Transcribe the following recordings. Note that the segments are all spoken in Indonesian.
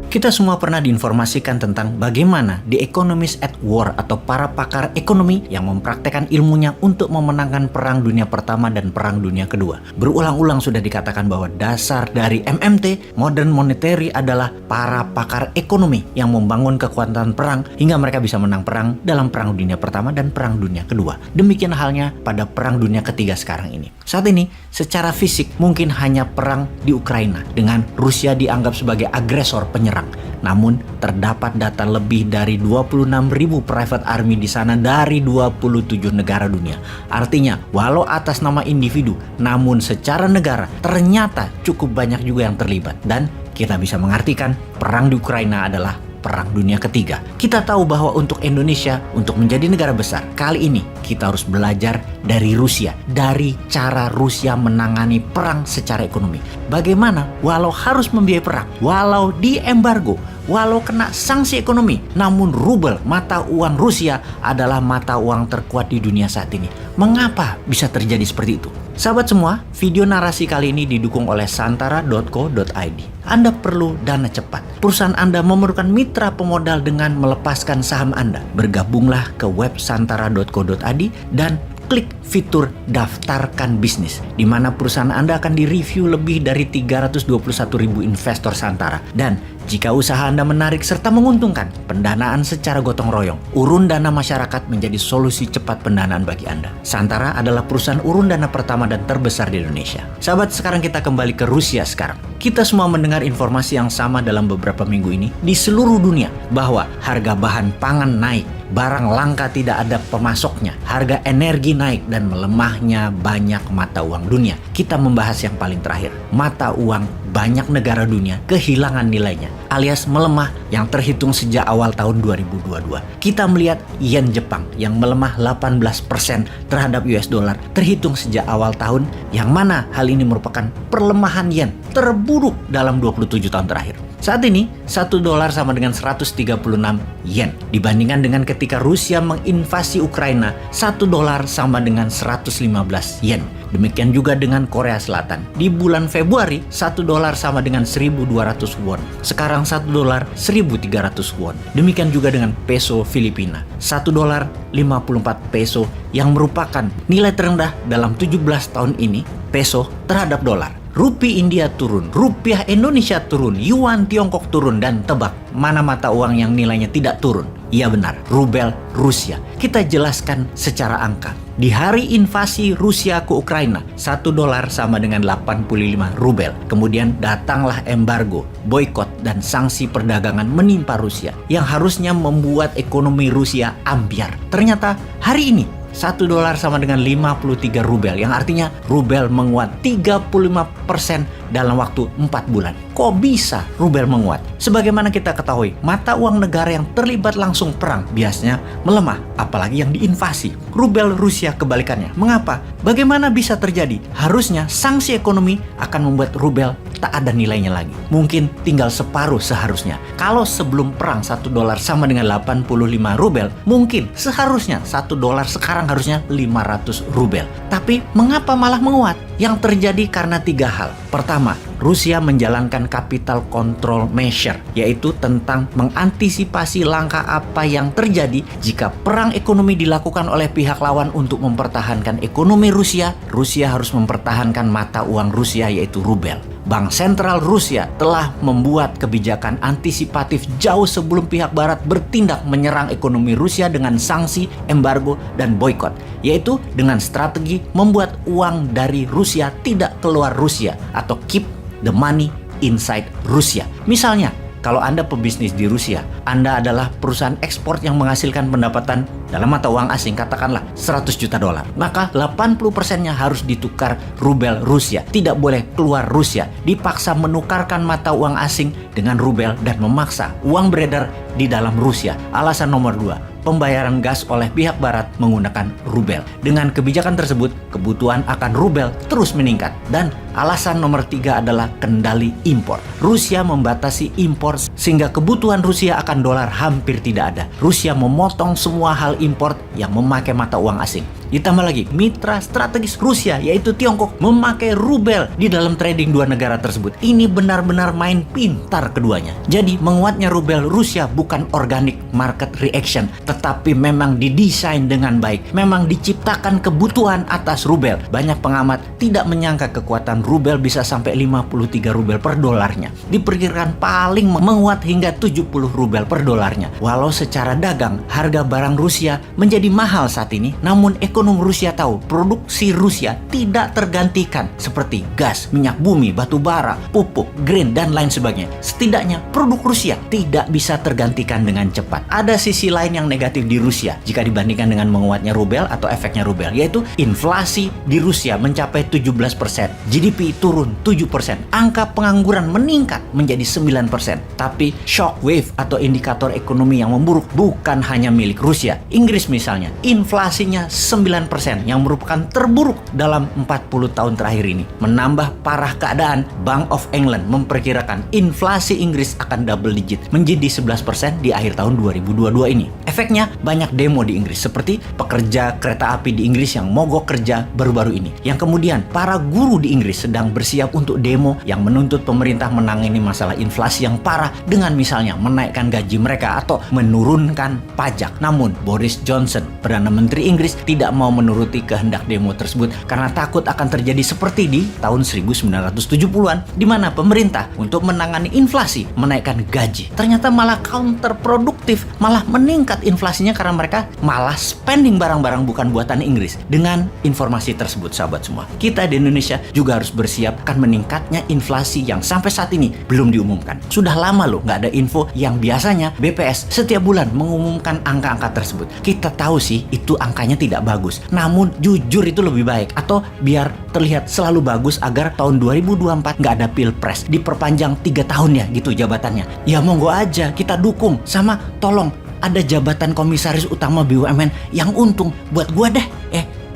Kita semua pernah diinformasikan tentang bagaimana The Economists at War atau para pakar ekonomi yang mempraktekkan ilmunya untuk memenangkan Perang Dunia Pertama dan Perang Dunia Kedua. Berulang-ulang sudah dikatakan bahwa dasar dari MMT, Modern Monetary, adalah para pakar ekonomi yang membangun kekuatan perang hingga mereka bisa menang perang dalam Perang Dunia Pertama dan Perang Dunia Kedua. Demikian halnya pada Perang Dunia Ketiga sekarang ini. Saat ini, secara fisik mungkin hanya perang di Ukraina dengan Rusia dianggap sebagai agresor penyerang. Namun, terdapat data lebih dari 26.000 private army di sana dari 27 negara dunia. Artinya, walau atas nama individu, namun secara negara ternyata cukup banyak juga yang terlibat. Dan kita bisa mengartikan perang di Ukraina adalah Perang Dunia Ketiga. Kita tahu bahwa untuk Indonesia, untuk menjadi negara besar, kali ini kita harus belajar dari Rusia, dari cara Rusia menangani perang secara ekonomi. Bagaimana walau harus membiayai perang, walau diembargo, walau kena sanksi ekonomi, namun rubel, mata uang Rusia, adalah mata uang terkuat di dunia saat ini. Mengapa bisa terjadi seperti itu? Sahabat semua, video narasi kali ini didukung oleh santara.co.id. Anda perlu dana cepat. Perusahaan Anda memerlukan mitra pemodal dengan melepaskan saham Anda. Bergabunglah ke web santara.co.id dan klik fitur daftarkan bisnis, di mana perusahaan Anda akan direview lebih dari 321.000 investor Santara. Dan jika usaha Anda menarik serta menguntungkan, pendanaan secara gotong royong, urun dana masyarakat menjadi solusi cepat pendanaan bagi Anda. Santara adalah perusahaan urun dana pertama dan terbesar di Indonesia. Sahabat, sekarang kita kembali ke Rusia sekarang. Kita semua mendengar informasi yang sama dalam beberapa minggu ini di seluruh dunia bahwa harga bahan pangan naik, barang langka tidak ada pemasoknya, harga energi naik, dan melemahnya banyak mata uang dunia. Kita membahas yang paling terakhir, mata uang banyak negara dunia kehilangan nilainya, alias melemah yang terhitung sejak awal tahun 2022. Kita melihat yen Jepang yang melemah 18% terhadap US dollar terhitung sejak awal tahun, yang mana hal ini merupakan perlemahan yen terburuk dalam 27 tahun terakhir. Saat ini, 1 dolar sama dengan 136 yen. Dibandingkan dengan ketika Rusia menginvasi Ukraina, 1 dolar sama dengan 115 yen. Demikian juga dengan Korea Selatan. Di bulan Februari, 1 dolar sama dengan 1.200 won. Sekarang 1 dolar 1.300 won. Demikian juga dengan peso Filipina. 1 dolar 54 peso yang merupakan nilai terendah dalam 17 tahun ini peso terhadap dolar. Rupiah India turun, rupiah Indonesia turun, yuan Tiongkok turun, dan tebak mana mata uang yang nilainya tidak turun? Iya benar, rubel Rusia. Kita jelaskan secara angka. Di hari invasi Rusia ke Ukraina, 1 dolar sama dengan 85 rubel. Kemudian datanglah embargo, boykot, dan sanksi perdagangan menimpa Rusia yang harusnya membuat ekonomi Rusia ambyar. Ternyata hari ini 1 dolar sama dengan 53 rubel, yang artinya rubel menguat 35% dalam waktu 4 bulan. Kok bisa rubel menguat? Sebagaimana kita ketahui, mata uang negara yang terlibat langsung perang biasanya melemah, apalagi yang diinvasi. Rubel Rusia kebalikannya. Mengapa? Bagaimana bisa terjadi? Harusnya sanksi ekonomi akan membuat rubel tak ada nilainya lagi. Mungkin tinggal separuh seharusnya. Kalau sebelum perang 1 dolar sama dengan 85 rubel, mungkin seharusnya 1 dolar sekarang harusnya 500 rubel. Tapi mengapa malah menguat? Yang terjadi karena 3 hal. Pertama, Rusia menjalankan capital control measure, yaitu tentang mengantisipasi langkah apa yang terjadi jika perang ekonomi dilakukan oleh pihak lawan. Untuk mempertahankan ekonomi Rusia, Rusia harus mempertahankan mata uang Rusia, yaitu rubel. Bank Sentral Rusia telah membuat kebijakan antisipatif jauh sebelum pihak barat bertindak menyerang ekonomi Rusia dengan sanksi, embargo, dan boykot, yaitu dengan strategi membuat uang dari Rusia tidak keluar Rusia atau keep the money inside Rusia. Misalnya, kalau Anda pebisnis di Rusia, Anda adalah perusahaan ekspor yang menghasilkan pendapatan dalam mata uang asing, katakanlah 100 juta dolar. Maka 80%-nya harus ditukar rubel Rusia. Tidak boleh keluar Rusia. Dipaksa menukarkan mata uang asing dengan rubel dan memaksa uang beredar di dalam Rusia. Alasan nomor 2, pembayaran gas oleh pihak barat menggunakan rubel. Dengan kebijakan tersebut, kebutuhan akan rubel terus meningkat. Dan Alasan nomor 3 adalah kendali impor. Rusia membatasi impor sehingga kebutuhan Rusia akan dolar hampir tidak ada. Rusia memotong semua hal impor yang memakai mata uang asing. Ditambah lagi, mitra strategis Rusia yaitu Tiongkok memakai rubel di dalam trading dua negara tersebut. Ini benar-benar main pintar keduanya. Jadi menguatnya rubel Rusia bukan organic market reaction, tetapi memang didesain dengan baik. Memang diciptakan kebutuhan atas rubel. Banyak pengamat tidak menyangka kekuatan rubel bisa sampai 53 rubel per dolarnya. Diperkirakan paling menguat hingga 70 rubel per dolarnya. Walau secara dagang harga barang Rusia menjadi mahal saat ini, namun ekonom Rusia tahu produksi Rusia tidak tergantikan seperti gas, minyak bumi, batu bara, pupuk, grain, dan lain sebagainya. Setidaknya produk Rusia tidak bisa tergantikan dengan cepat. Ada sisi lain yang negatif di Rusia jika dibandingkan dengan menguatnya rubel atau efeknya rubel, yaitu inflasi di Rusia mencapai 17%, GDP turun 7%, angka pengangguran meningkat menjadi 9%. Tapi shockwave atau indikator ekonomi yang memburuk bukan hanya milik Rusia. Inggris misalnya, inflasinya 9% yang merupakan terburuk dalam 40 tahun terakhir ini. Menambah parah keadaan, Bank of England memperkirakan inflasi Inggris akan double digit menjadi 11% di akhir tahun 2022 ini. Efeknya banyak demo di Inggris seperti pekerja kereta api di Inggris yang mogok kerja baru-baru ini. Yang kemudian para guru di Inggris sedang bersiap untuk demo yang menuntut pemerintah menangani masalah inflasi yang parah dengan misalnya menaikkan gaji mereka atau menurunkan pajak. Namun Boris Johnson, Perdana Menteri Inggris, tidak mau menuruti kehendak demo tersebut karena takut akan terjadi seperti di tahun 1970-an di mana pemerintah untuk menangani inflasi menaikkan gaji. Ternyata malah counterproduktif, malah meningkat inflasinya karena mereka malah spending barang-barang bukan buatan Inggris. Dengan informasi tersebut sahabat semua, kita di Indonesia juga harus bersiap akan meningkatnya inflasi yang sampai saat ini belum diumumkan. Sudah lama loh nggak ada info yang biasanya BPS setiap bulan mengumumkan angka-angka tersebut. Kita tahu sih itu angkanya tidak bagus, namun jujur itu lebih baik, atau biar terlihat selalu bagus agar tahun 2024 nggak ada pilpres, diperpanjang 3 tahun ya gitu jabatannya. Ya monggo aja kita dukung, sama tolong ada jabatan komisaris utama BUMN yang untung buat gua deh.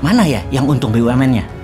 Mana ya yang untung BUMN-nya?